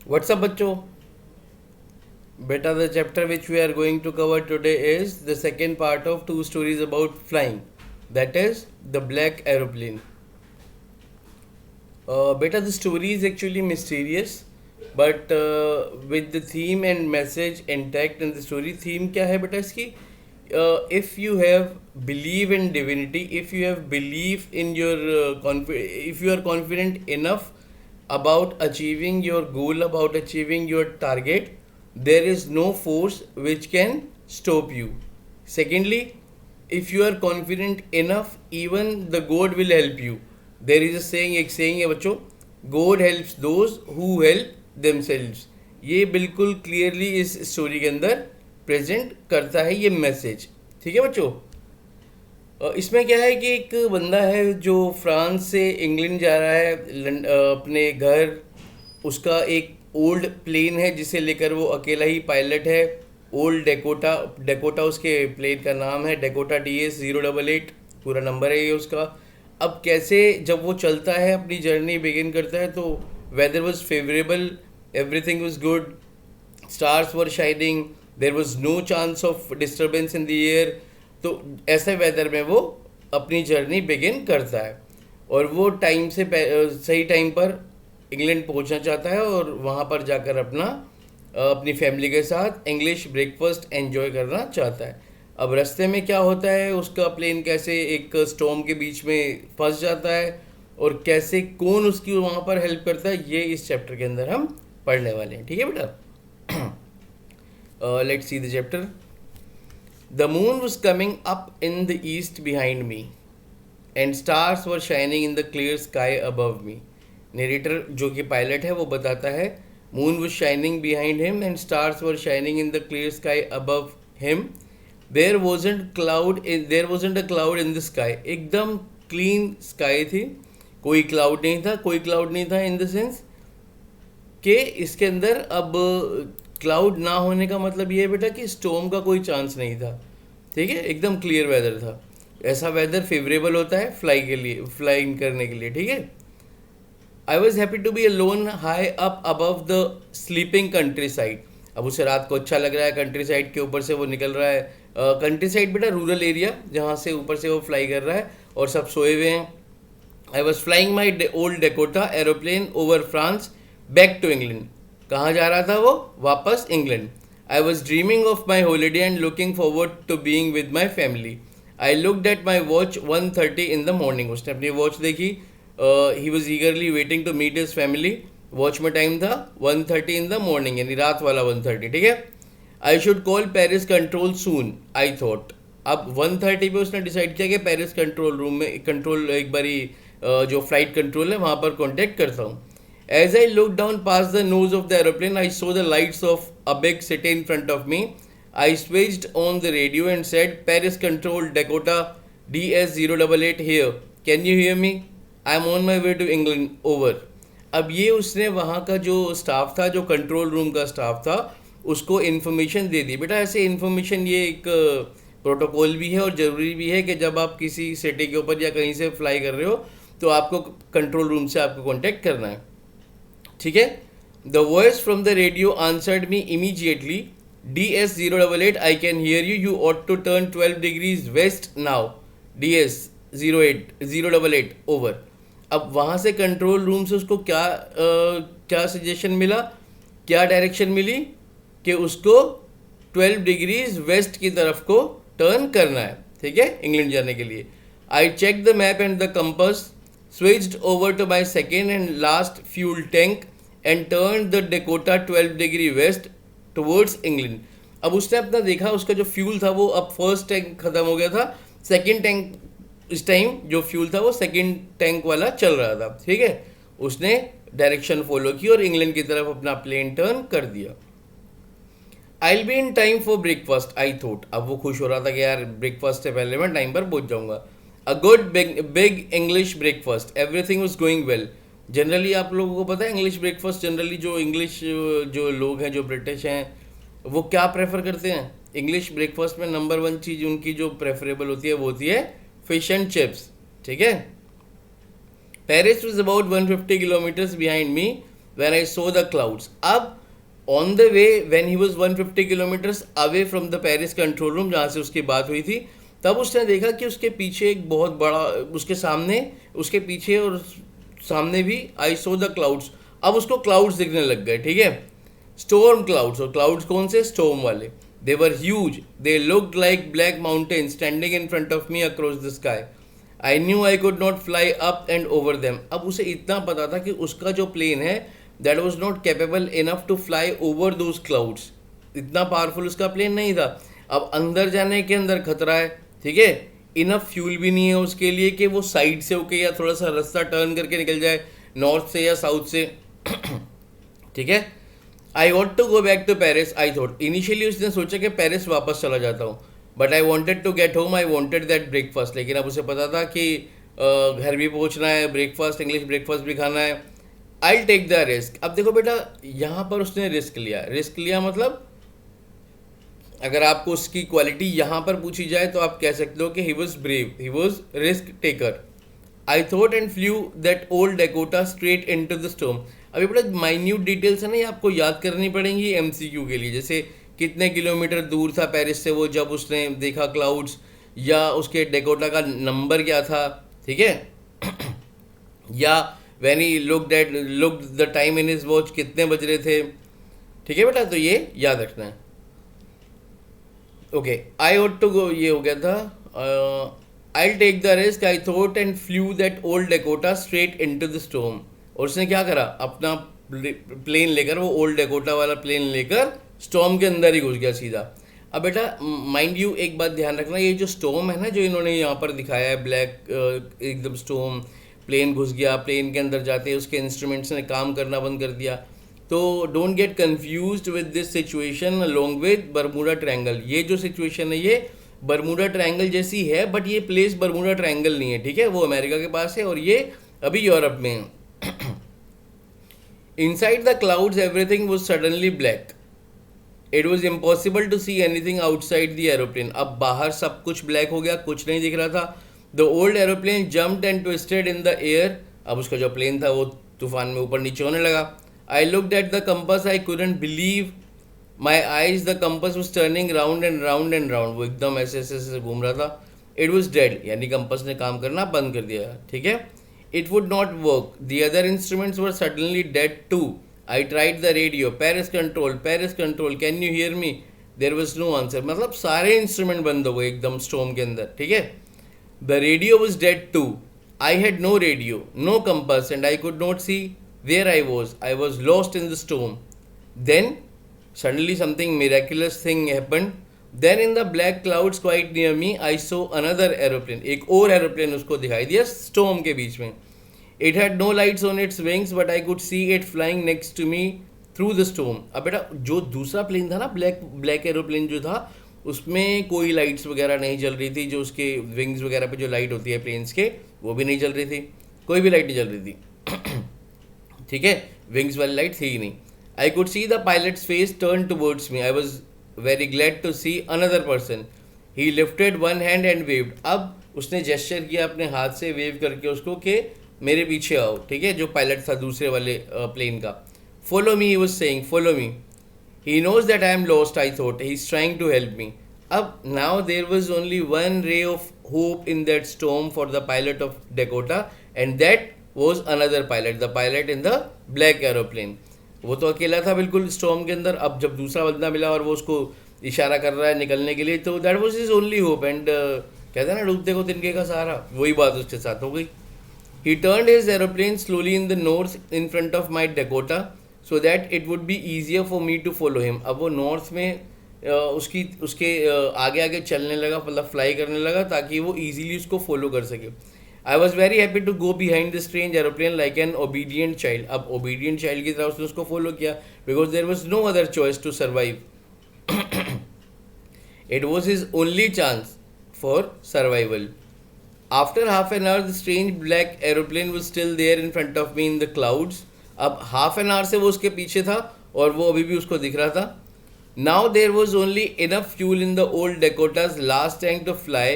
What's up, bachcho? Beta, the chapter which we are going to cover today is the second part of two stories about flying. That is the black aeroplane. Beta, the story is actually mysterious, but with the theme and message intact in the story. Theme क्या है बेटा इसकी? If you have belief in divinity, if you have belief in your if you are confident enough about achieving your goal, about achieving your target, there is no force which can stop you. Secondly, if you are confident enough, even the God will help you. There is a saying, एक saying है बच्चों, God helps those who help themselves. ये बिल्कुल clearly इस story के अंदर present करता है ये मैसेज. ठीक है बच्चों. इसमें क्या है कि एक बंदा है जो फ्रांस से इंग्लैंड जा रहा है अपने घर. उसका एक ओल्ड प्लेन है जिसे लेकर वो अकेला ही पायलट है. ओल्ड डेकोटा, डेकोटा उसके प्लेन का नाम है. डेकोटा DS-088 पूरा नंबर है ये उसका. अब कैसे जब वो चलता है, अपनी जर्नी बिगिन करता है, तो weather was favourable, everything was good, stars were shining, there was no chance of disturbance in the air. तो ऐसे वेदर में वो अपनी जर्नी बिगिन करता है और वो टाइम से सही टाइम पर इंग्लैंड पहुंचना चाहता है और वहाँ पर जाकर अपनी फैमिली के साथ इंग्लिश ब्रेकफास्ट एंजॉय करना चाहता है. अब रास्ते में क्या होता है, उसका प्लेन कैसे एक स्टॉर्म के बीच में फंस जाता है और कैसे कौन उसकी वहाँ पर हेल्प करता है, ये इस चैप्टर के अंदर हम पढ़ने वाले हैं. ठीक है बेटा. Let's see the chapter. The moon was coming up in the east behind me and stars were shining in the clear sky above me. Narrator जो कि पायलट है वो बताता है, moon was shining behind him and stars were shining in the clear sky above him. There wasn't a cloud in the sky. एकदम clean sky थी, कोई cloud नहीं था. कोई क्लाउड नहीं था इन द सेंस कि इसके अंदर अब क्लाउड ना होने का मतलब ये है बेटा कि स्टॉर्म का कोई चांस नहीं था. ठीक है, एकदम क्लियर वेदर था. ऐसा वेदर फेवरेबल होता है फ्लाइंग करने के लिए. ठीक है. I was happy to be alone high up above the sleeping countryside. अब उसे रात को अच्छा लग रहा है, कंट्री साइड के ऊपर से वो निकल रहा है. कंट्री साइड बेटा रूरल एरिया जहाँ से ऊपर से वो फ्लाई कर रहा है और सब सोए हुए हैं. I was flying my old Dakota aeroplane over France back to England. कहाँ जा रहा था वो? वापस England. I was dreaming of my holiday and looking forward to being with my family. I looked at my watch 1:30 in the morning. उसने अपनी watch देखी. He was eagerly waiting to meet his family. Watch में time था 1:30 in the morning, यानी रात वाला 1:30. ठीक है. I should call Paris control soon I thought. अब 1:30 पे उसने डिसाइड किया कि पेरिस कंट्रोल रूम में कंट्रोल एक बारी जो फ्लाइट कंट्रोल है वहाँ पर कॉन्टेक्ट करता हूँ. As I look down past the nose of the aeroplane I saw the lights of a big city in front of me. I switched on the radio and said, Paris control Dakota DS-088 here, can you hear me? I am on my way to England, over. अब ये उसने वहाँ का जो staff था, जो control room का staff था, उसको इन्फॉर्मेशन दे दी. बेटा ऐसे इन्फॉर्मेशन ये एक प्रोटोकॉल भी है और ज़रूरी भी है कि जब आप किसी सिटी के ऊपर या कहीं से फ्लाई कर रहे हो तो आपको कंट्रोल रूम से आपको कांटेक्ट करना है. ठीक है. The voice from the radio answered me immediately, DS-088 I can hear you, you ought to turn 12 degrees west now, DS-088 over. अब वहाँ से कंट्रोल रूम से उसको क्या सजेशन मिला, क्या डायरेक्शन मिली कि उसको 12 डिग्रीज वेस्ट की तरफ को टर्न करना है. ठीक है, इंग्लैंड जाने के लिए. I check the map and the compass, switched over to my second and last fuel tank and turn the Dakota 12 degree west towards England. अब उसने अपना देखा, उसका जो फ्यूल था वो अब फर्स्ट टैंक ख़त्म हो गया था, सेकेंड टैंक इस टाइम जो फ्यूल था वो सेकेंड टैंक वाला चल रहा था. ठीक है. उसने डायरेक्शन फॉलो की और इंग्लैंड की तरफ अपना प्लेन टर्न कर दिया. I be in time for breakfast I thought. अब वो खुश हो रहा था कि यार ब्रेकफास्ट से पहले मैं टाइम पर पहुंच जाऊंगा. A good big English breakfast, everything was going well. Generally आप लोगों को पता है इंग्लिश ब्रेकफास्ट, जनरली जो इंग्लिश जो लोग हैं, जो ब्रिटिश हैं, वो क्या प्रेफर करते हैं? इंग्लिश ब्रेकफास्ट में नंबर 1 चीज़ उनकी जो प्रेफरेबल होती है वो होती है फिश एंड चिप्स. ठीक है. Paris was about 150 kilometres behind me when I saw the clouds. अब on the way when he was 150 kilometers away from the Paris control room जहाँ से उसकी बात हुई थी, तब उसने देखा कि उसके पीछे एक बहुत बड़ा, उसके सामने, उसके पीछे और सामने भी आई सो द क्लाउड्स. अब उसको क्लाउड्स दिखने लग गए, ठीक है, स्टॉर्म क्लाउड्स. और क्लाउड्स कौन से? स्टॉर्म वाले. They were huge, they looked like black mountain standing in front of me across the sky. I knew I could not fly up and over them. अब उसे इतना पता था कि उसका जो प्लेन है that was not capable enough to fly over those clouds. इतना पावरफुल उसका प्लेन नहीं था. अब अंदर जाने के अंदर खतरा है, ठीक है, इनफ फ्यूल भी नहीं है उसके लिए कि वो साइड से होके या थोड़ा सा रास्ता टर्न करके निकल जाए नॉर्थ से या साउथ से. ठीक है. I want to go back to Paris I thought. Initially उसने सोचा कि पेरिस वापस चला जाता हूँ, but I wanted to get home, I wanted that breakfast. लेकिन अब उसे पता था कि घर भी पहुँचना है, ब्रेकफास्ट, इंग्लिश ब्रेकफास्ट भी खाना है. I take the risk. अब देखो बेटा, यहाँ पर उसने रिस्क लिया. रिस्क लिया मतलब अगर आपको उसकी क्वालिटी यहाँ पर पूछी जाए तो आप कह सकते हो कि he was brave, he was risk taker. I thought and flew that old Dakota straight into the storm. अभी बड़ा माइन्यूट डिटेल्स है ना, ये आपको याद करनी पड़ेंगी एमसीक्यू के लिए. जैसे कितने किलोमीटर दूर था पेरिस से वो जब उसने देखा क्लाउड्स, या उसके डेकोटा का नंबर क्या था, ठीक है, या when he looked the time in his watch, कितने बज रहे थे. ठीक है बेटा, तो ये याद रखना है. Okay, I want to go, ये हो गया था. I take the risk I thought and flew that old Dakota straight into the storm. और उसने क्या करा, अपना प्लेन लेकर, वो ओल्ड डेकोटा वाला प्लेन लेकर स्टॉर्म के अंदर ही घुस गया सीधा. अब बेटा माइंड यू एक बात ध्यान रखना, ये जो स्टॉर्म है ना जो इन्होंने यहाँ पर दिखाया है, ब्लैक एकदम स्टॉर्म, प्लेन घुस गया, प्लेन के अंदर जाते उसके इंस्ट्रूमेंट्स ने काम करना बंद कर दिया. तो don't get confused with this situation along with Bermuda triangle. ये जो सिचुएशन है ये बरमूडा ट्रायंगल जैसी है, बट ये प्लेस बरमूडा ट्रायंगल नहीं है, ठीक है, वो अमेरिका के पास है और ये अभी यूरोप में है. Inside the clouds everything was suddenly black. It was impossible to see anything outside the aeroplane. अब बाहर सब कुछ ब्लैक हो गया, कुछ नहीं दिख रहा था. The old aeroplane jumped and twisted in the air. अब उसका जो प्लेन था वो तूफान में ऊपर नीचे होने लगा. I looked at the compass. I couldn't believe my eyes. The compass was turning round and round and round. वो एकदम ऐसे ऐसे घूम रहा था. It was dead. यानी कंपास ने काम करना बंद कर दिया. ठीक है. It would not work. The other instruments were suddenly dead too. I tried the radio. Paris control. Can you hear me? There was no answer. मतलब सारे इंस्ट्रूमेंट बंद हो गए एकदम स्टॉर्म के अंदर. ठीक है. The radio was dead too. I had no radio, no compass, and I could not see where I was. I was lost in the storm. Then suddenly something miraculous thing happened. Then in the black clouds quite near me, I saw another aeroplane. एक और aeroplane उसको दिखाई दिया storm के बीच में. It had no lights on its wings, but I could see it flying next to me through the storm. अब बेटा जो दूसरा प्लेन था ना, ब्लैक एरोप्लेन जो था, उसमें कोई लाइट्स वगैरह नहीं जल रही थी. जो उसके विंग्स वगैरह पे जो लाइट होती है प्लेन्स के, वो भी नहीं जल रही थी. कोई भी लाइट नहीं जल रही थी. ठीक है, विंग्स वाली लाइट थी ही नहीं. I could see the pilot's face turn towards me. I was very glad to see another person. He lifted one hand and waved. अब उसने जेस्चर किया अपने हाथ से वेव करके उसको कि मेरे पीछे आओ. ठीक है, जो पायलट था दूसरे वाले प्लेन का. Follow me, he was saying, follow me. He knows that I am lost, I thought. He's trying to help me. अब now there was only one ray of hope in that storm for the pilot of Dakota, and that was another pilot, the pilot in the black aeroplane. वो तो अकेला था बिल्कुल storm के अंदर. अब जब दूसरा बंदा मिला और वो उसको इशारा कर रहा है निकलने के लिए, तो that was his only hope. And कहते हैं ना डूबते को तिनके का सहारा, वही बात उसके साथ हो गई. He turned his aeroplane slowly in the north in front of my Dakota so that it would be easier for me to follow him. अब वो नॉर्थ में उसके आगे आगे चलने लगा, मतलब फ्लाई करने लगा ताकि वो ईजिली उसको फॉलो कर सके. I was very happy to go behind the strange aeroplane like an obedient child. अब obedient child की तरह उसने उसको follow किया because there was no other choice to survive. It was his only chance for survival. After half an hour, the strange black aeroplane was still there in front of me in the clouds. अब half an hour से वो उसके पीछे था और वो अभी भी उसको दिख रहा था. Now there was only enough fuel in the old Dakota's last tank to fly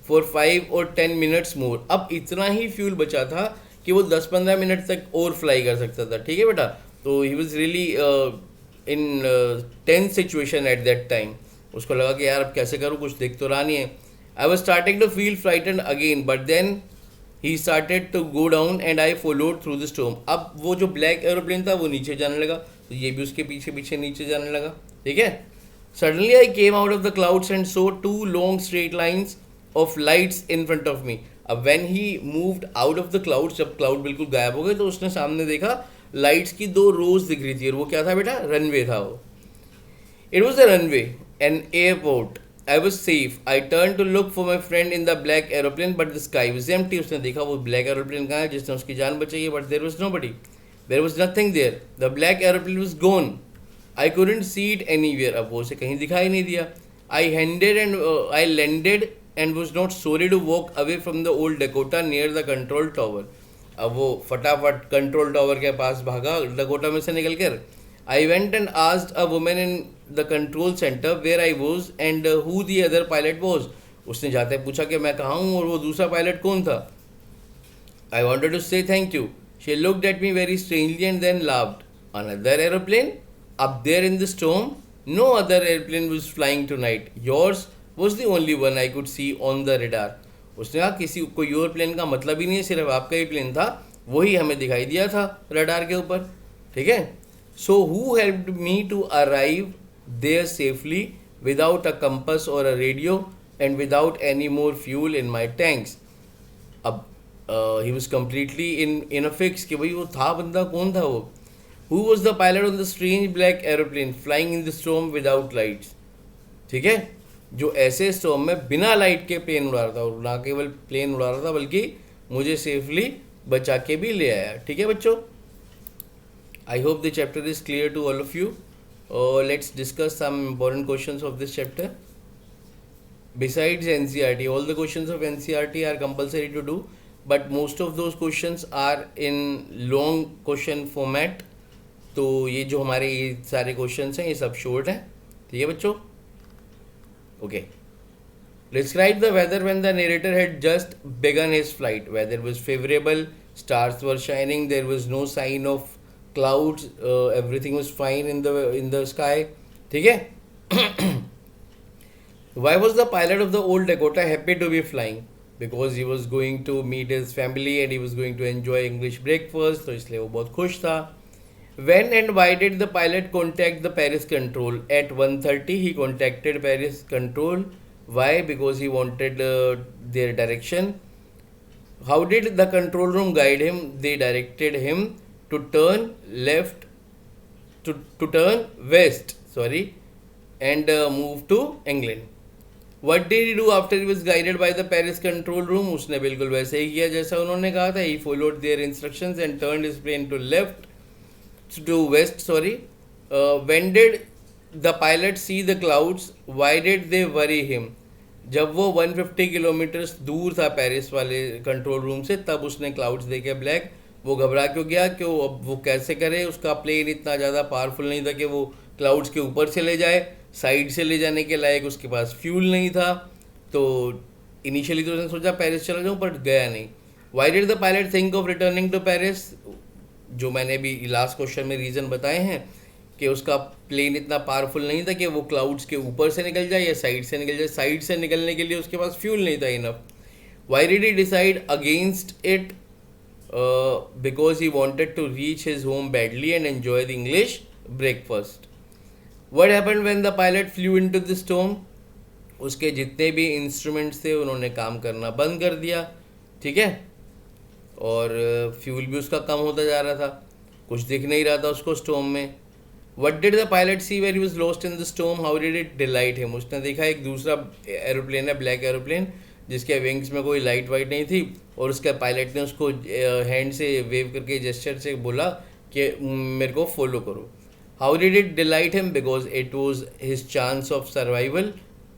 for 5 or 10 minutes more. अब इतना ही फ्यूल बचा था कि वो 10-15 मिनट तक और फ्लाई कर सकता था. ठीक है बेटा, तो he was really in tense situation at that time. उसको लगा कि यार अब कैसे करूँ, कुछ दिख तो रहा नहीं है. I was starting to feel frighten again, but then he started to go down and I followed through the storm. अब वो जो ब्लैक एरोप्लेन था वो नीचे जाने लगा, तो ये भी उसके पीछे पीछे नीचे जाने लगा. ठीक है. Suddenly I came out of the clouds and saw two long straight lines of lights in front of me. अब when he moved out of the clouds, जब क्लाउड बिल्कुल गायब हो गए तो उसने सामने देखा लाइट्स की दो रोज दिख रही थी. और वो क्या था बेटा? रनवे था वो. It was a runway, an airport. I was safe. I turned to look for my friend in the black aeroplane, but the sky was empty. उसने देखा वो black aeroplane कहाँ है जिसने उसकी जान बचाई है, but there was nobody. There was nothing there. The black aeroplane was gone. I couldn't see it anywhere. अब वो उसे कहीं दिखाई नहीं दिया. I landed and was not sorry to walk away from the old Dakota near the control tower. अब वो फटाफट कंट्रोल टावर के पास भागा डकोटा में से निकल कर. I went and asked a woman in the control center where I was and who the other pilot was. उसने जाते पूछा कि मैं कहाँ हूँ और वो दूसरा पायलट कौन था. I wanted to say thank you. She looked at me very strangely and then laughed. Another aeroplane? Up there in the storm? No other airplane was flying tonight. Yours was the only one I could see on the radar. उसने कहा किसी कोई और plane का मतलब ही नहीं है, सिर्फ आपका ही प्लेन था, वही हमें दिखाई दिया था रडार के ऊपर. ठीक है. So who helped me to arrive there safely without a compass or a radio and without any more fuel in my tanks? अब he was completely in a fix कि भाई वो था बंदा कौन था वो. Who was the pilot on the strange black aeroplane flying in the storm without lights? ठीक है. जो ऐसे स्टॉर्म में बिना लाइट के प्लेन उड़ा रहा था, और ना केवल प्लेन उड़ा रहा था बल्कि मुझे सेफली बचा के भी ले आया. ठीक है बच्चों. I hope the chapter is clear to all of you. Let's discuss some important questions of this chapter. Besides NCERT, all the questions of NCERT are compulsory to do, but most of those questions are in long question format. तो ये जो हमारे ये सारे questions हैं ये सब short हैं. ठीक है बच्चों. Okay. Describe the weather when the narrator had just begun his flight. Weather was favorable, stars were shining, there was no sign of clouds, everything was fine in the sky. ठीक है. Why was the pilot of the old Dakota happy to be flying? Because he was going to meet his family and he was going to enjoy English breakfast. तो इसलिए वो बहुत खुश था. When and why did the pilot contact the Paris control? At 1:30 he contacted Paris control. Why? Because he wanted their direction. How did the control room guide him? They directed him to turn left, to turn west, and move to England. What did he do after he was guided by the Paris control room? उसने बिल्कुल वैसे ही किया जैसा उन्होंने कहा था. He followed their instructions and turned his plane to west. When did the pilot see the clouds? Why did they worry him? जब वो 150 किलोमीटर दूर था पेरिस वाले कंट्रोल रूम से, तब उसने क्लाउड्स देखे ब्लैक. वो घबरा क्यों गया? क्यों? अब वो कैसे करे? उसका प्लेन इतना ज़्यादा पावरफुल नहीं था कि वो क्लाउड्स के ऊपर से ले जाए. साइड से ले जाने के लायक उसके पास फ्यूल नहीं था. तो इनिशियली तो उसने सोचा पेरिस चला जाऊँ, बट गया नहीं. Why did the pilot think of returning to Paris? जो मैंने भी लास्ट क्वेश्चन में रीज़न बताए हैं कि उसका प्लेन इतना पावरफुल नहीं था कि वो क्लाउड्स के ऊपर से निकल जाए या साइड से निकल जाए. साइड से निकलने के लिए उसके पास फ्यूल नहीं था enough. Why did he decide against it? Because he wanted to reach his home badly and enjoy the English breakfast. What happened when the pilot flew into the storm? उसके जितने भी इंस्ट्रूमेंट्स थे उन्होंने काम करना बंद कर दिया. ठीक है. और फ्यूल भी उसका कम होता जा रहा था, कुछ दिख नहीं रहा था उसको स्टॉर्म में. What did the pilot see when he was lost in the storm? How did it delight him? उसने देखा एक दूसरा एरोप्लेन है, ब्लैक एरोप्लेन, जिसके विंग्स में कोई लाइट वाइट नहीं थी, और उसका पायलट ने उसको हैंड से वेव करके जेस्चर से बोला कि मेरे को फॉलो करो. How did it delight him? Because it was his chance of survival.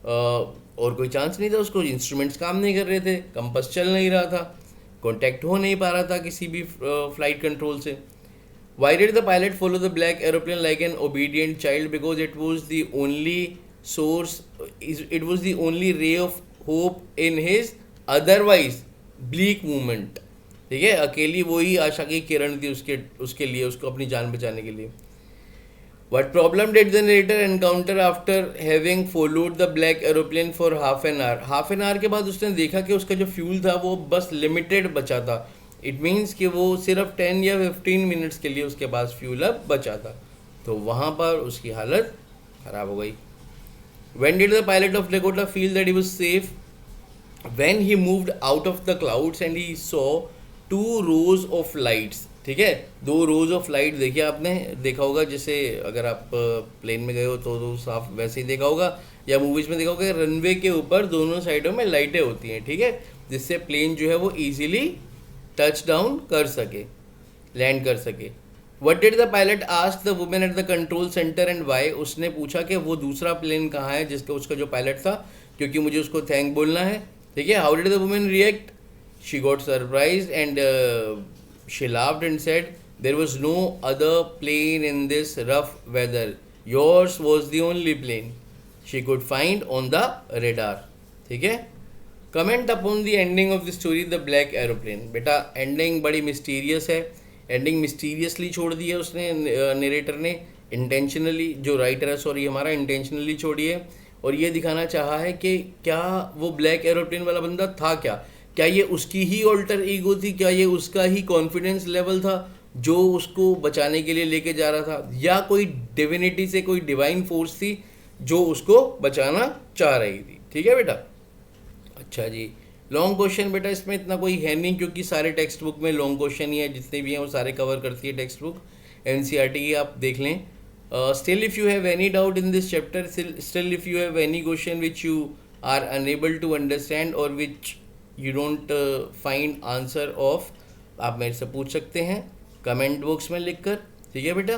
और कोई चांस नहीं था उसको, इंस्ट्रूमेंट्स काम नहीं कर रहे थे, कंपास चल नहीं रहा था, कॉन्टैक्ट हो नहीं पा रहा था किसी भी फ्लाइट कंट्रोल से. Y did the pilot follow the black aeroplane like an obedient child? Because it was the only source, it was the only ray of hope in his otherwise bleak movement. ठीक है, अकेली वो ही आशा की किरण थी उसके उसके लिए, उसको अपनी जान बचाने के लिए. What problem did the narrator encounter after having followed the black aeroplane for half an hour? Half an hour के बाद उसने देखा कि उसका जो फ्यूल था वो बस लिमिटेड बचा था. इट मीन्स कि वो सिर्फ 10 या 15 मिनट्स के लिए उसके पास फ्यूल अब बचा था. तो वहाँ पर उसकी हालत ख़राब हो गई. When did the pilot of Lakota feel that he was safe? When he moved out of the clouds and he saw 2 rows of lights. ठीक है, 2 rows of light देखिए, आपने देखा होगा, जैसे अगर आप प्लेन में गए हो तो साफ वैसे ही देखा होगा, या मूवीज में देखा होगा, रनवे के ऊपर दोनों साइडों में लाइटें होती हैं. ठीक है, जिससे प्लेन जो है वो इजीली टच डाउन कर सके, लैंड कर सके. What did the pilot ask the women at the control centre and why? उसने पूछा कि वो दूसरा प्लेन कहाँ है जिसका उसका जो पायलट था, क्योंकि मुझे उसको थैंक बोलना है. ठीक है, how did the women react? She got surprise and she laughed and said, there was no other plane in this rough weather. Yours was the only plane she could find on the radar. ठीक है. Comment upon the ending of the story the black aeroplane. बेटा ending बड़ी mysterious है, ending mysteriously छोड़ दी है उसने, narrator ने intentionally, जो राइटर है सॉरी हमारा, इंटेंशनली छोड़ी है. और ये दिखाना चाहा है कि क्या वो ब्लैक एरोप्लेन वाला बंदा था, क्या ये उसकी ही ऑल्टर ईगो थी, क्या ये उसका ही कॉन्फिडेंस लेवल था जो उसको बचाने के लिए लेके जा रहा था, या कोई डिविनिटी से कोई डिवाइन फोर्स थी जो उसको बचाना चाह रही थी. ठीक है बेटा. अच्छा जी, लॉन्ग क्वेश्चन बेटा इसमें इतना कोई है नहीं, क्योंकि सारे टेक्स्ट बुक में लॉन्ग क्वेश्चन ही है, जितने भी हैं वो सारे कवर करती है टेक्स्ट बुक. एनसीईआरटी की आप देख लें. Still if you have any doubt in this chapter, still if you have any question which you are unable to understand और which you don't find answer of, आप मेरे से पूछ सकते हैं कमेंट बॉक्स में लिख कर. ठीक है बेटा.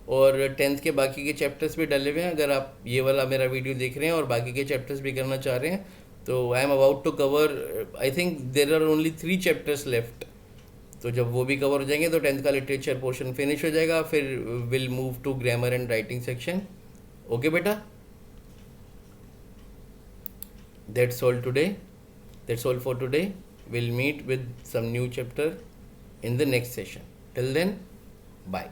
और 10th के बाकी के चैप्टर्स भी डले हुए हैं, अगर आप ये वाला मेरा वीडियो देख रहे हैं और बाकी के चैप्टर्स भी करना चाह रहे हैं, तो I am about to cover, I think there are only 3 chapters left. तो जब वो भी कवर हो जाएंगे तो 10th का लिटरेचर पोर्शन फिनिश हो जाएगा, फिर will move to grammar and writing section. Okay बेटा, that's all today. That's all for today. We'll meet with some new chapter in the next session. Till then, bye.